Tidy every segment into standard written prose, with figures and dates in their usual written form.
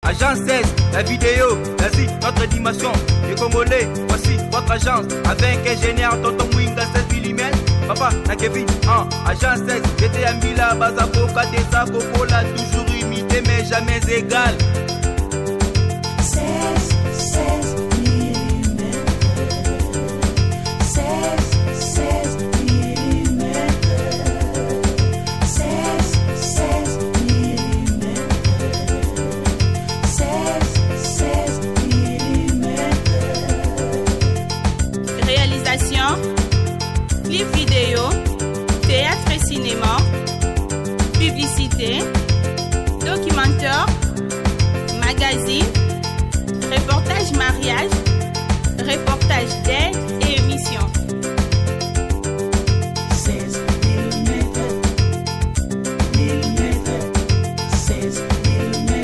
Agence 16, la vidéo, vas-y, notre animation. Les Congolais, voici votre agence. Avec ingénieur Tonton Mwinga 16 mm. Papa, na Kevin, agence 16, j'étais à Mila, Bazaboka, Tessa, Cocola, toujours imité mais jamais égal. 16 mm. 16 mm. 16 mm. 16 mm. Réalisation, clip vidéo, théâtre et cinéma, publicité, documentaire, magazine, reportage mariage, reportage d'aide et émission. 16 mm. 16 mm.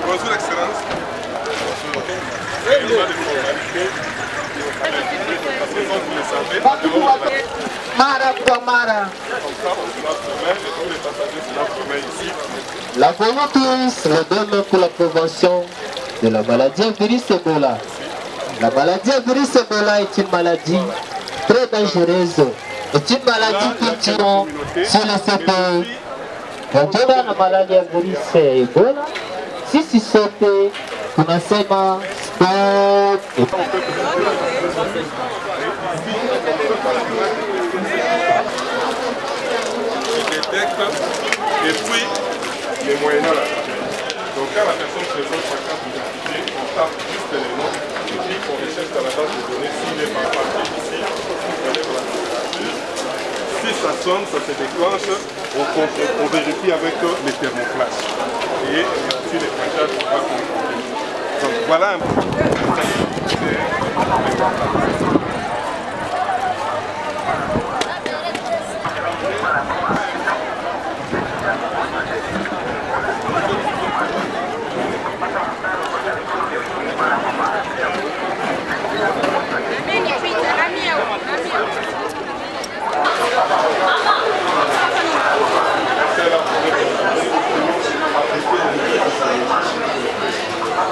Bonjour Excellence. La volonté le donne pour la prévention de la maladie à virus Ebola. La maladie à virus Ebola est une maladie très dangereuse. C'est une maladie qui tue sur le CPE. Quand on a la maladie à virus Ebola, si sote, tunasema stop. Détecte et puis les moyens là. Donc quand la personne présente sa carte d'identité, on tape juste les noms et puis on recherche dans la base de données s'il n'est pas parti ici, on lève la température. Si ça sonne, ça se déclenche, on vérifie avec les thermoflash. Et aussi les flashages, on va contrôler. Donc voilà un peu.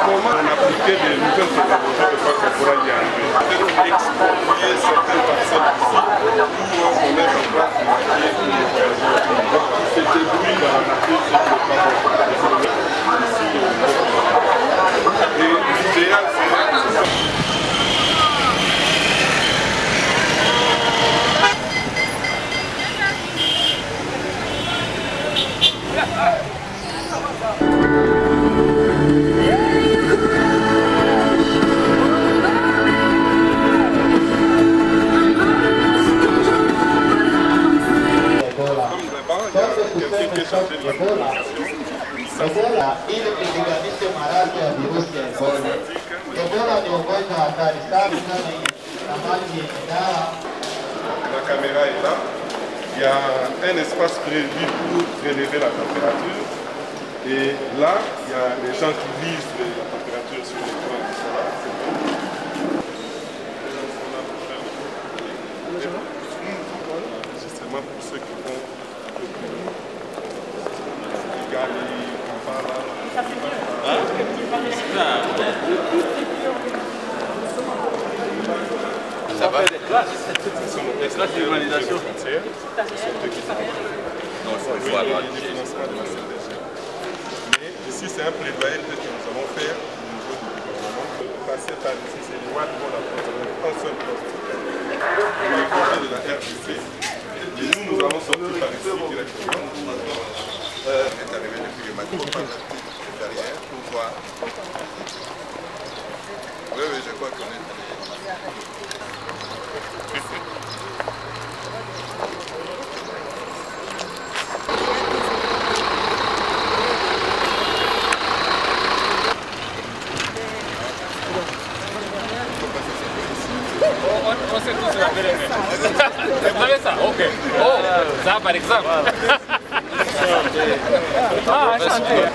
Comment on appliquait des nouvelles technologies de façon pour y arriver. Peut-être exproprier certaines parcelles ici où on met en place une maquille pour les voyageurs. Donc c'est des bruits dans la nature, c'est que pas bon. Ici, et l'idéal c'est ça. Ebola ili kupiganisha maradhi ya virusi ya Ebola. Ebola ni ugonjwa hatari sana na maji yenye dawa. La caméra est là. Il y a un espace prévu pour prélever la température. Et là, il y a les gens qui lisent la température sur l'écran. Justement pour ceux qui vont Ça va des classes. Des classes d'urbanisation. Mais ici, c'est un plaidoyer que nous allons faire au niveau du gouvernement. Passer par ici, c'est les lois pour la un seul poste. Pour les côtés de la RDC. Et nous allons sortir par ici directement. On est arrivé depuis le matin derrière pour voir. Oui, je crois qu'on est allé. On sait tous la vérité. Vous avez ça? Ok. Oh, ça par exemple. Ah, chanter.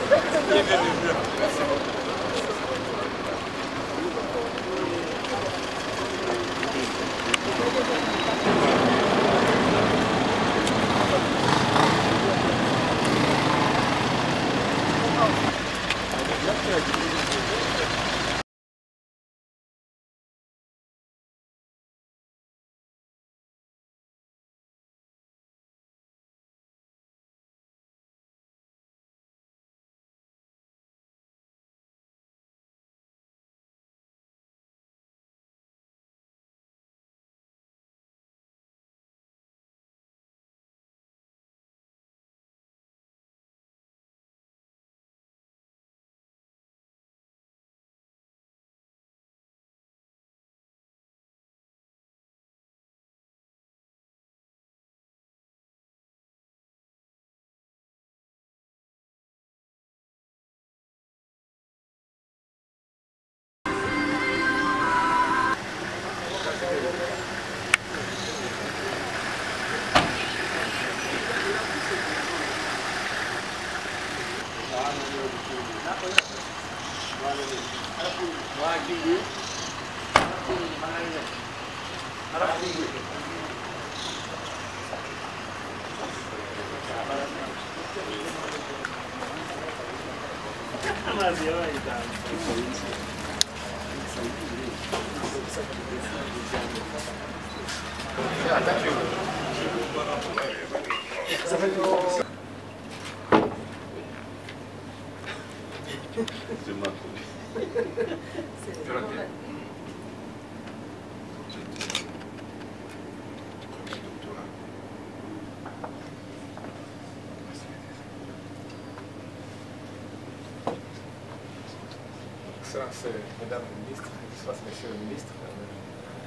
Excellences, Mesdames les ministres, Excellences, Messieurs les ministres,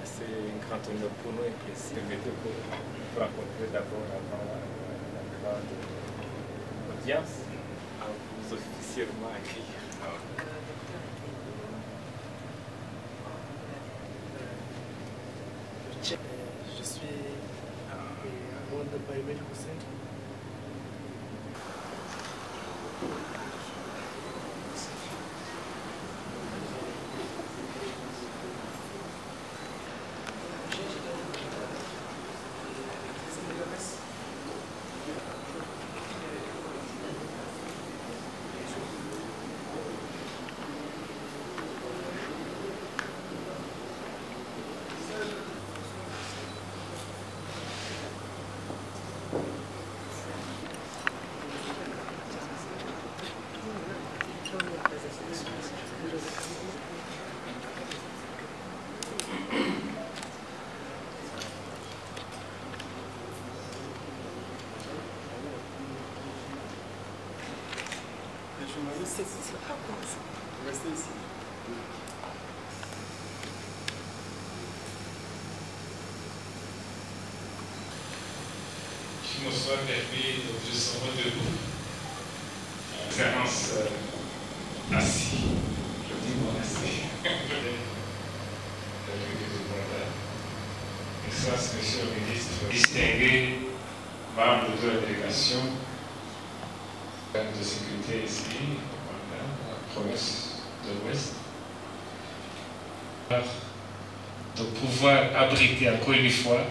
c'est un grand honneur pour nous et plaisir de vous rencontrer d'abord avant la grande audience, à vous officiellement accueillir. Je suis à Rwanda Biomedical Center. Restez ici. Qu'il nous soit permis de se debout. Excellence assis. Je dis bon assis. Excellence, Monsieur le Ministre, distingués membres de la délégation de sécurité ici, dans la province de l'Ouest, de pouvoir abriter encore une fois,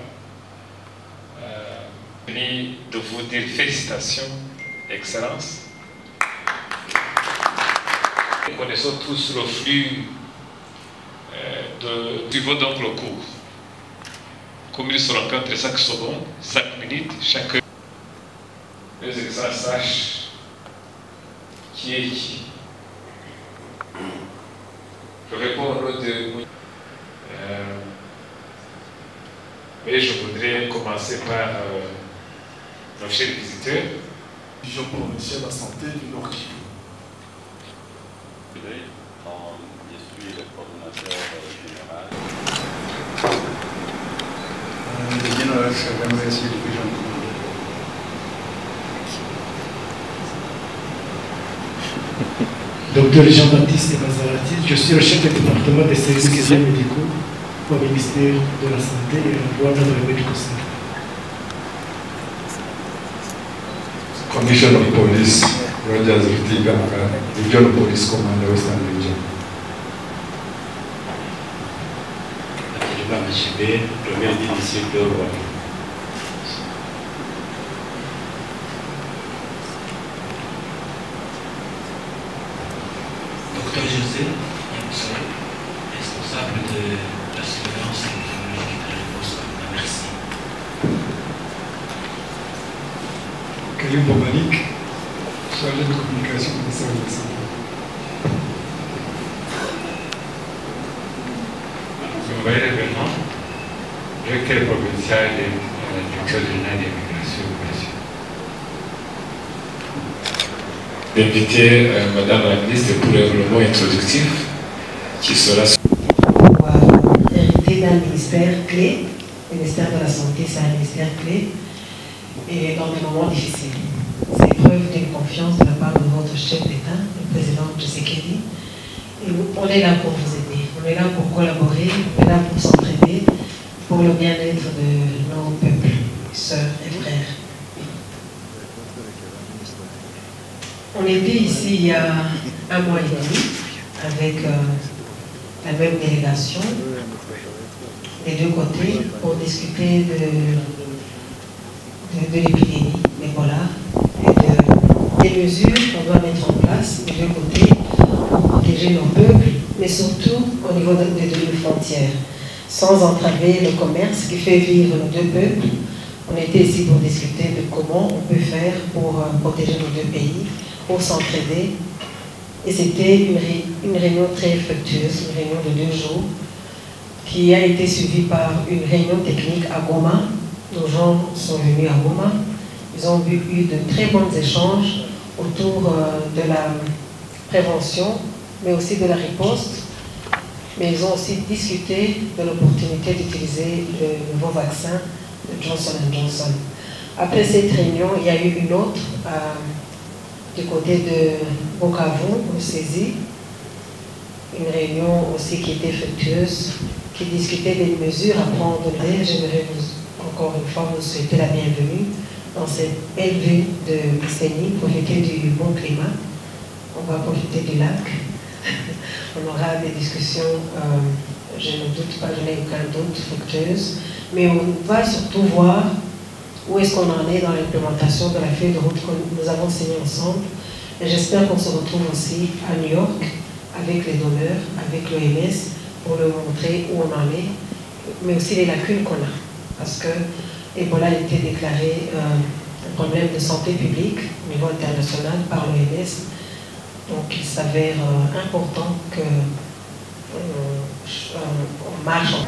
de vous dire félicitations, Excellence. Nous connaissons tous le flux du vote donc le cours. Comme ils se rencontrent chaque seconde, chaque minute, chaque heure, les Excellences sachent qui est qui. Je réponds au nom de... mais je voudrais commencer par nos chers visiteurs. Vision pour le ministère de la Santé du Nord Kivu. Je suis le coordonnateur général. Le général Kagame, c'est le président. Docteur Jean-Baptiste Bazarati, je suis le chef du département des services médicaux au ministère de la Santé et à Rwanda Biomedical Center. Commissioner of Police. Rogers Rutiganga, Regional Police Commander, Western Region. Premier ministre de Rwanda. Docteur José Yamoussoé, responsable de la surveillance technologique de l'Écosse. Merci. Kalimbo Malik, chargé de communication du ministère de la Santé. Nouvelle événement, directeur provincial de la direction générale des migrations et d'inviter Madame la ministre pour le mot introductif qui sera hérité d'un ministère clé. Le ministère de la Santé, c'est un ministère clé et dans des moments difficiles. C'est preuve d'une confiance de la part de votre chef d'État, le président Tshisekedi. Et on est là pour vous aider, on est là pour collaborer, on est là pour s'entraider, pour le bien-être de nos peuples, sœurs et frères. On était ici il y a un mois et demi avec la même délégation des deux côtés pour discuter de l'épidémie d'Ebola et des mesures qu'on doit mettre en place des deux côtés pour protéger nos peuples, mais surtout au niveau des deux frontières, sans entraver le commerce qui fait vivre nos deux peuples. On était ici pour discuter de comment on peut faire pour protéger nos deux pays, pour s'entraider. Et c'était une réunion très fructueuse, une réunion de 2 jours, qui a été suivie par une réunion technique à Goma. Nos gens sont venus à Goma. Ils ont eu de très bons échanges autour de la prévention, mais aussi de la riposte. Mais ils ont aussi discuté de l'opportunité d'utiliser le nouveau vaccin de Johnson & Johnson. Après cette réunion, il y a eu une autre du côté de Bukavu, au Saisie, une réunion aussi qui était fructueuse, qui discutait des mesures à prendre. J'aimerais encore une fois vous souhaiter la bienvenue dans cette belle ville de Bissénie, profiter du bon climat. On va profiter du lac. On aura des discussions, je ne doute pas, je n'ai aucun doute, fructueuses. Mais on va surtout voir où est-ce qu'on en est dans l'implémentation de la feuille de route que nous avons signée ensemble. Et j'espère qu'on se retrouve aussi à New York avec les donneurs, avec l'OMS, pour leur montrer où on en est, mais aussi les lacunes qu'on a. Parce que Ebola a été déclaré un problème de santé publique au niveau international par l'OMS. Donc il s'avère important qu'on marche en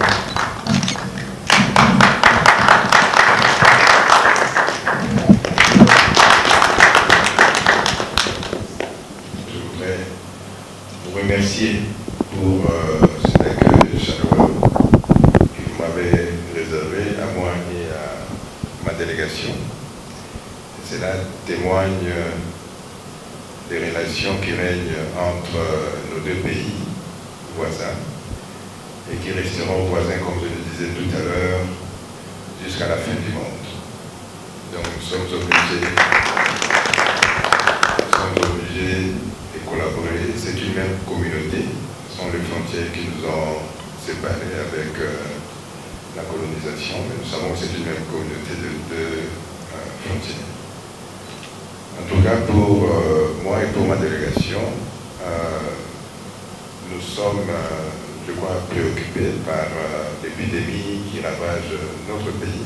vous remercier pour cet accueil chaleureux que vous m'avez réservé à moi et à ma délégation. Cela témoigne des relations qui règnent entre nos deux pays voisins et qui resteront voisins, comme je le disais tout à l'heure, jusqu'à la fin du monde. Donc nous sommes obligés de collaborer. C'est une même communauté. Ce sont les frontières qui nous ont séparés avec la colonisation, mais nous savons que c'est une même communauté de frontières. En tout cas, pour moi et pour ma délégation, nous sommes, je crois, préoccupés par l'épidémie qui ravage notre pays.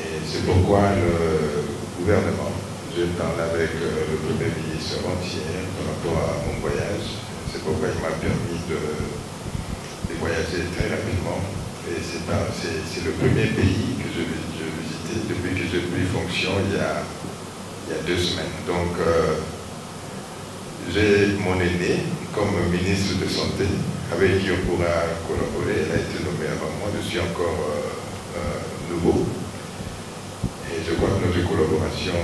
Et c'est pourquoi le gouvernement, je parle avec le Premier ministre avant-hier par rapport à mon voyage. C'est pourquoi il m'a permis de voyager très rapidement. Et c'est le premier pays que je visitais depuis que j'ai pris fonction il y a 2 semaines. Donc, j'ai mon aîné comme ministre de Santé, avec qui on pourra collaborer. Elle a été nommée avant moi, je suis encore nouveau. Et je crois que notre collaboration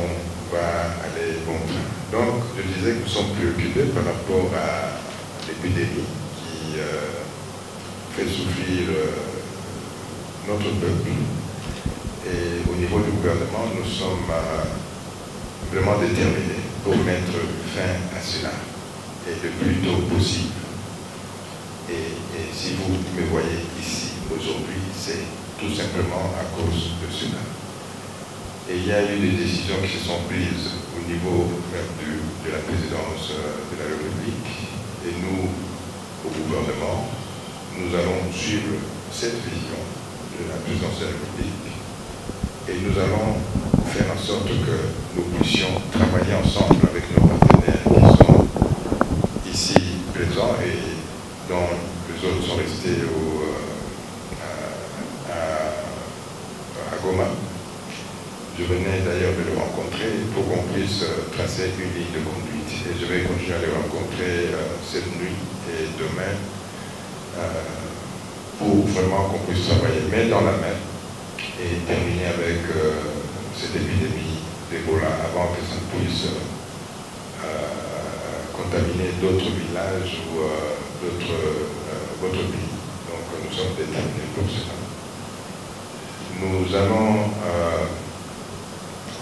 va aller bon train. Donc, je disais que nous sommes préoccupés par rapport à l'épidémie qui fait souffrir notre peuple. Et au niveau du gouvernement, nous sommes vraiment déterminés pour mettre fin à cela, et le plus tôt possible. Et si vous me voyez ici aujourd'hui, c'est tout simplement à cause de cela. Et il y a eu des décisions qui se sont prises au niveau de la présidence de la République, et nous, au gouvernement, nous allons suivre cette vision de la présidence de la République, et nous allons faire en sorte que nous puissions travailler ensemble avec nos partenaires qui sont ici présents et dont les autres sont restés à Goma. Je venais d'ailleurs de le rencontrer pour qu'on puisse tracer une ligne de conduite. Et je vais continuer à les rencontrer cette nuit et demain pour vraiment qu'on puisse travailler main dans la main et terminer avec cette épidémie d'Ebola avant que ça ne puisse contaminer d'autres villages ou votre pays. Donc nous sommes déterminés pour cela. Nous allons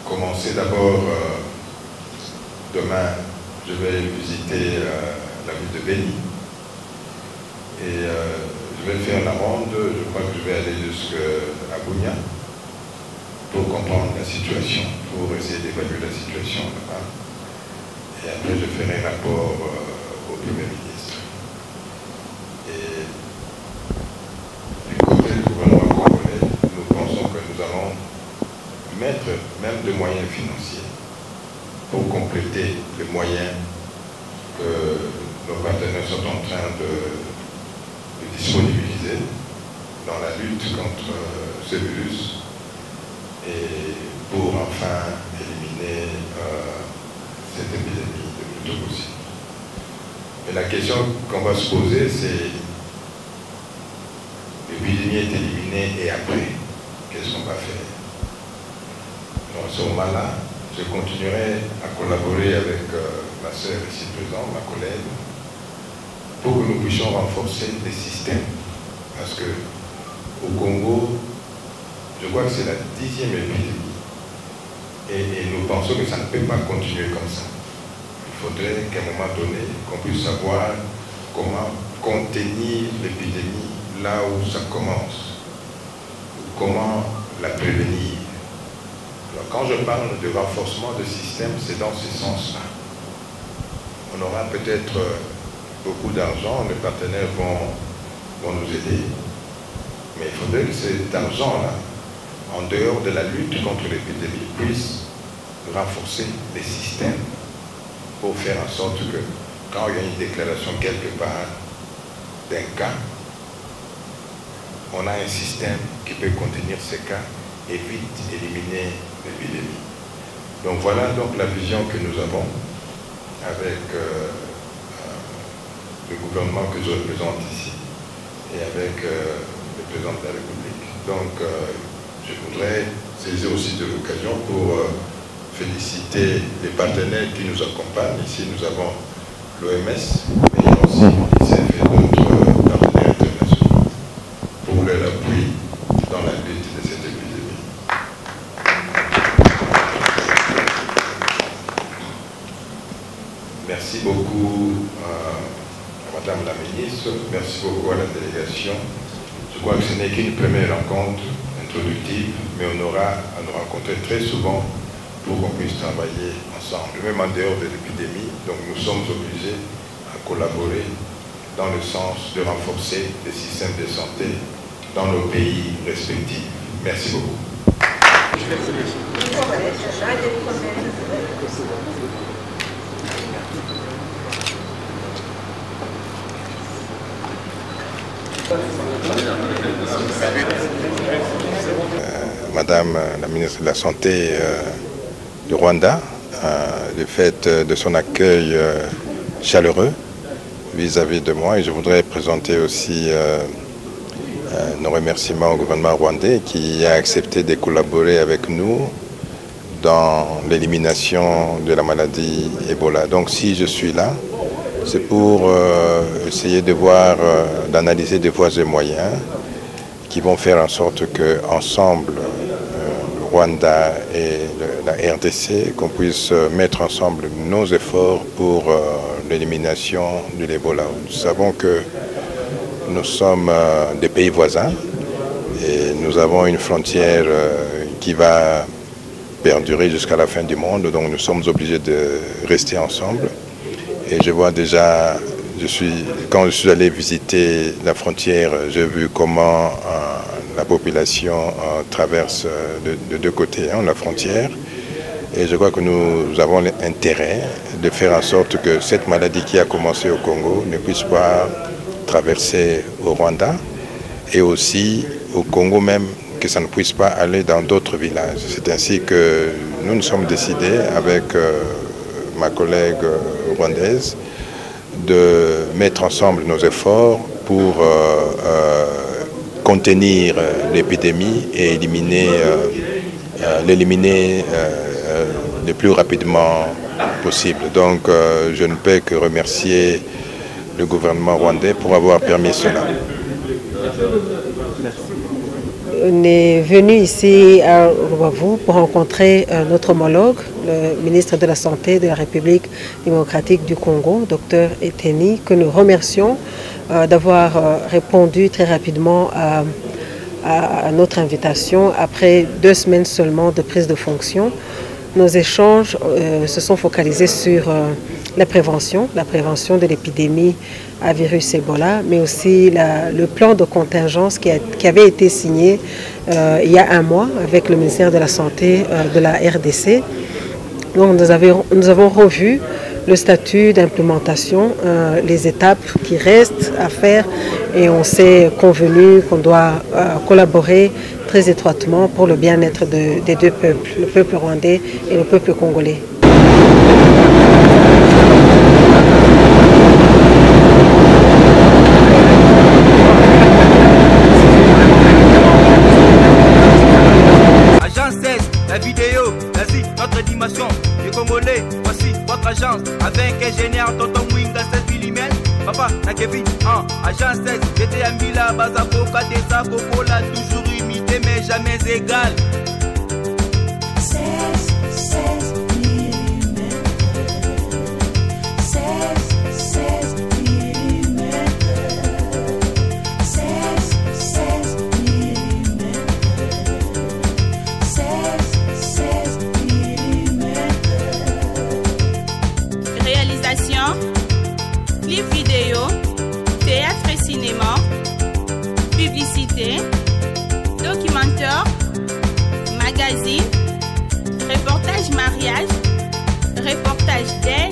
commencer d'abord, demain, je vais visiter la ville de Beni et je vais faire la ronde. Je crois que je vais aller jusqu'à Bunia pour comprendre la situation, pour essayer d'évaluer la situation là-bas. Et après, je ferai un rapport au Premier ministre. Et du côté du gouvernement congolais, nous pensons que nous allons mettre même des moyens financiers pour compléter les moyens que nos partenaires sont en train de disponibiliser dans la lutte contre ce virus et pour enfin éliminer cette épidémie le plus tôt possible. Mais la question qu'on va se poser, c'est l'épidémie est éliminée et après, qu'est-ce qu'on va faire? Dans ce moment-là, je continuerai à collaborer avec ma sœur ici présente, ma collègue, pour que nous puissions renforcer les systèmes. Parce que au Congo, je crois que c'est la 10e épidémie. Et nous pensons que ça ne peut pas continuer comme ça. Il faudrait qu'à un moment donné, qu'on puisse savoir comment contenir l'épidémie là où ça commence. Comment la prévenir. Alors, quand je parle de renforcement de système, c'est dans ce sens-là. On aura peut-être beaucoup d'argent, les partenaires vont nous aider, mais il faudrait que cet argent-là, en dehors de la lutte contre l'épidémie, puisse renforcer les systèmes pour faire en sorte que quand il y a une déclaration quelque part d'un cas, on a un système qui peut contenir ces cas et vite éliminer l'épidémie. Donc voilà donc la vision que nous avons avec le gouvernement que je représente ici et avec le président de la République. Donc je voudrais saisir aussi de l'occasion pour féliciter les partenaires qui nous accompagnent. Ici nous avons l'OMS, mais il y a aussi l'UNICEF et d'autres partenaires internationaux pour leur appui dans la lutte de cette épidémie. Merci beaucoup à Madame la Ministre, merci beaucoup à la délégation. Je crois que ce n'est qu'une première rencontre introductive, mais on aura à nous rencontrer très souvent pour qu'on puisse travailler ensemble, même en dehors de l'épidémie. Donc nous sommes obligés à collaborer dans le sens de renforcer les systèmes de santé dans nos pays respectifs. Merci beaucoup. Madame la ministre de la Santé du Rwanda, du fait de son accueil chaleureux vis-à-vis de moi, et je voudrais présenter aussi nos remerciements au gouvernement rwandais qui a accepté de collaborer avec nous dans l'élimination de la maladie Ebola. Donc si je suis là, c'est pour essayer de voir, d'analyser des voies et moyens qui vont faire en sorte qu'ensemble, le Rwanda et la RDC, qu'on puisse mettre ensemble nos efforts pour l'élimination de l'Ebola. Nous savons que nous sommes des pays voisins et nous avons une frontière qui va perdurer jusqu'à la fin du monde, donc nous sommes obligés de rester ensemble. Et je vois déjà, quand je suis allé visiter la frontière, j'ai vu comment la population traverse de deux côtés la frontière. Et je crois que nous avons l'intérêt de faire en sorte que cette maladie qui a commencé au Congo ne puisse pas traverser au Rwanda et aussi au Congo même, que ça ne puisse pas aller dans d'autres villages. C'est ainsi que nous sommes décidés avec ma collègue rwandaise de mettre ensemble nos efforts pour contenir l'épidémie et l'éliminer le plus rapidement possible. Donc je ne peux que remercier le gouvernement rwandais pour avoir permis cela. On est venu ici à Rubavu pour rencontrer notre homologue, le ministre de la Santé de la République démocratique du Congo, Dr Eteni, que nous remercions d'avoir répondu très rapidement à notre invitation après 2 semaines seulement de prise de fonction. Nos échanges se sont focalisés sur la prévention de l'épidémie à virus Ebola, mais aussi le plan de contingence qui avait été signé il y a 1 mois avec le ministère de la Santé de la RDC. Donc nous avons revu le statut d'implémentation, les étapes qui restent à faire, et on s'est convenu qu'on doit collaborer très étroitement pour le bien-être des 2 peuples, le peuple rwandais et le peuple congolais. Agence 16, la vidéo, vas-y, notre animation, les Congolais, voici votre agence, avec ingénieur Tonton Mwinga 16 mm, papa, na Kevin, agence 16, j'étais à Mila, Bazako, Kadesa, Kokola, toujours imité, mais jamais égal. 16 mm. 16 mm. 16 mm. 16 mm. Réalisation, clip vidéo, théâtre et cinéma, publicité, documentaire, magazine, reportage mariage, reportage deuil,